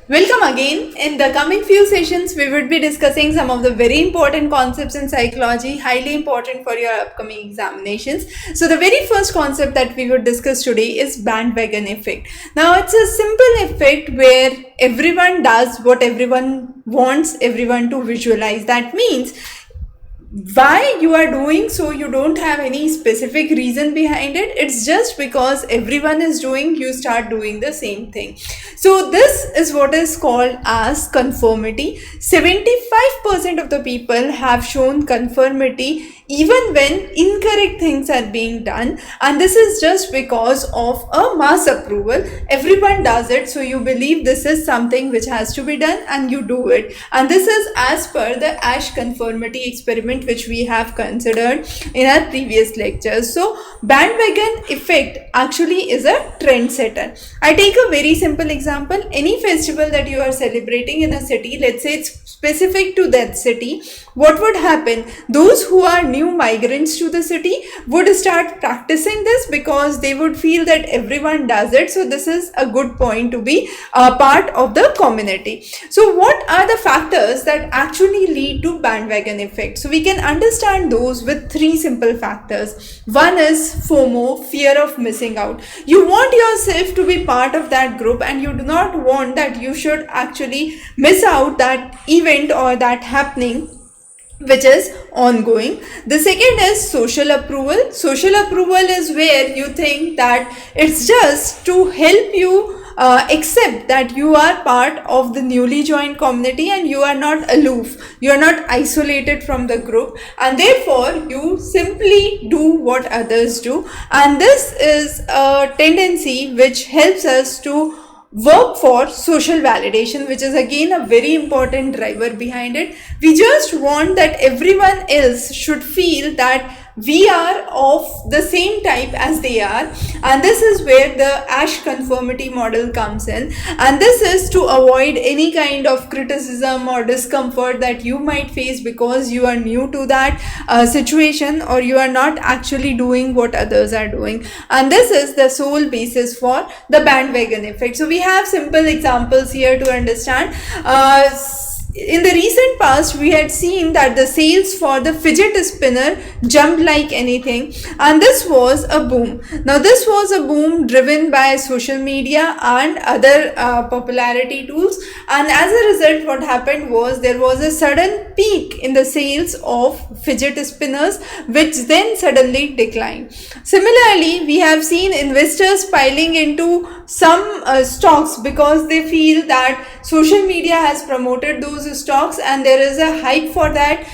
Welcome again. In the coming few sessions, we would be discussing some of the very important concepts in psychology, highly important for your upcoming examinations. So, the very first concept that we would discuss today is bandwagon effect. Now, it's a simple effect where everyone does what everyone wants everyone to visualize. That means why you are doing so, you don't have any specific reason behind it. It's just because everyone is doing, you start doing the same thing. So this is what is called as conformity. 75% of the people have shown conformity even when incorrect things are being done, and this is just because of a mass approval. Everyone does it, so you believe this is something which has to be done and you do it. And this is as per the Asch conformity experiment which we have considered in our previous lectures. So bandwagon effect actually is a trend setter. I take a very simple example. Any festival that you are celebrating in a city, let's say it's specific to that city, what would happen? Those who are new migrants to the city would start practicing this because they would feel that everyone does it. So this is a good point to be a part of the community. So what are the factors that actually lead to bandwagon effect? So we can understand those with three simple factors. One is FOMO, fear of missing out. You want yourself to be part of that group and you do not want that you should actually miss out that event or that happening which is ongoing. The second is social approval. Social approval is where you think that it's just to help you accept that you are part of the newly joined community and you are not aloof, you are not isolated from the group, and therefore you simply do what others do. And this is a tendency which helps us to work for social validation, which is again a very important driver behind it. We just want that everyone else should feel that we are of the same type as they are, and this is where the Asch conformity model comes in. And this is to avoid any kind of criticism or discomfort that you might face because you are new to that situation, or you are not actually doing what others are doing. And this is the sole basis for the bandwagon effect. So we have simple examples here to understand. In the recent past, we had seen that the sales for the fidget spinner jumped like anything, and this was a boom. Now, this was a boom driven by social media and other popularity tools, and as a result, what happened was there was a sudden peak in the sales of fidget spinners, which then suddenly declined. Similarly, we have seen investors piling into some stocks because they feel that social media has promoted those stocks and there is a hype for that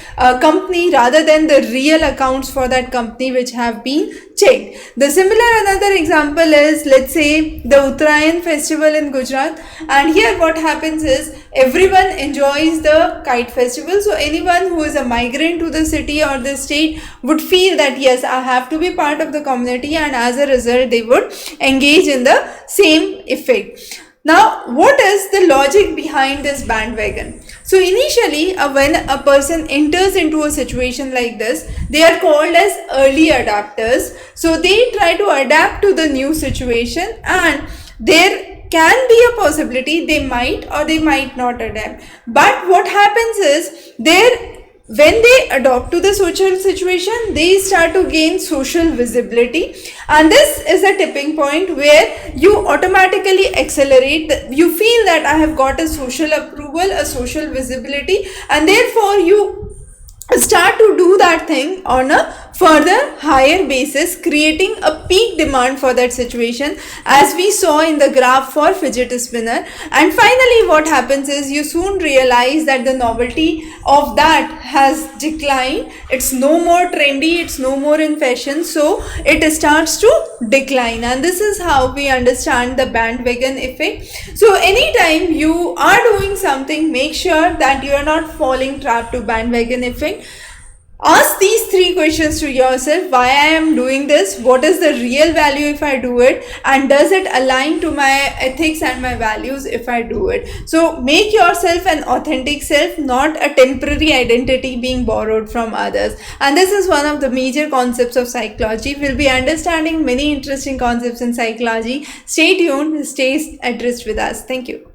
company rather than the real accounts for that company which have been checked. The similar another example is, let's say, the Uttarayan festival in Gujarat, and here what happens is everyone enjoys the kite festival. So anyone who is a migrant to the city or the state would feel that yes, I have to be part of the community, and as a result they would engage in the same effect. Now, what is the logic behind this bandwagon? So initially, when a person enters into a situation like this, they are called as early adapters. So they try to adapt to the new situation, and there can be a possibility they might or they might not adapt. But what happens is, when they adopt to the social situation, they start to gain social visibility, and this is a tipping point where you automatically accelerate. You feel that I have got a social approval, a social visibility, and therefore you start to do that thing on a further higher basis, creating a peak demand for that situation, as we saw in the graph for fidget spinner. And finally what happens is you soon realize that the novelty of that has declined. It's no more trendy, it's no more in fashion, so it starts to decline. And this is how we understand the bandwagon effect. So anytime you are doing something, make sure that you are not falling trap to bandwagon effect. Ask these three questions to yourself: why I am doing this, what is the real value if I do it, and does it align to my ethics and my values if I do it. So make yourself an authentic self, not a temporary identity being borrowed from others. And this is one of the major concepts of psychology. We'll be understanding many interesting concepts in psychology. Stay tuned, stay addressed with us. Thank you.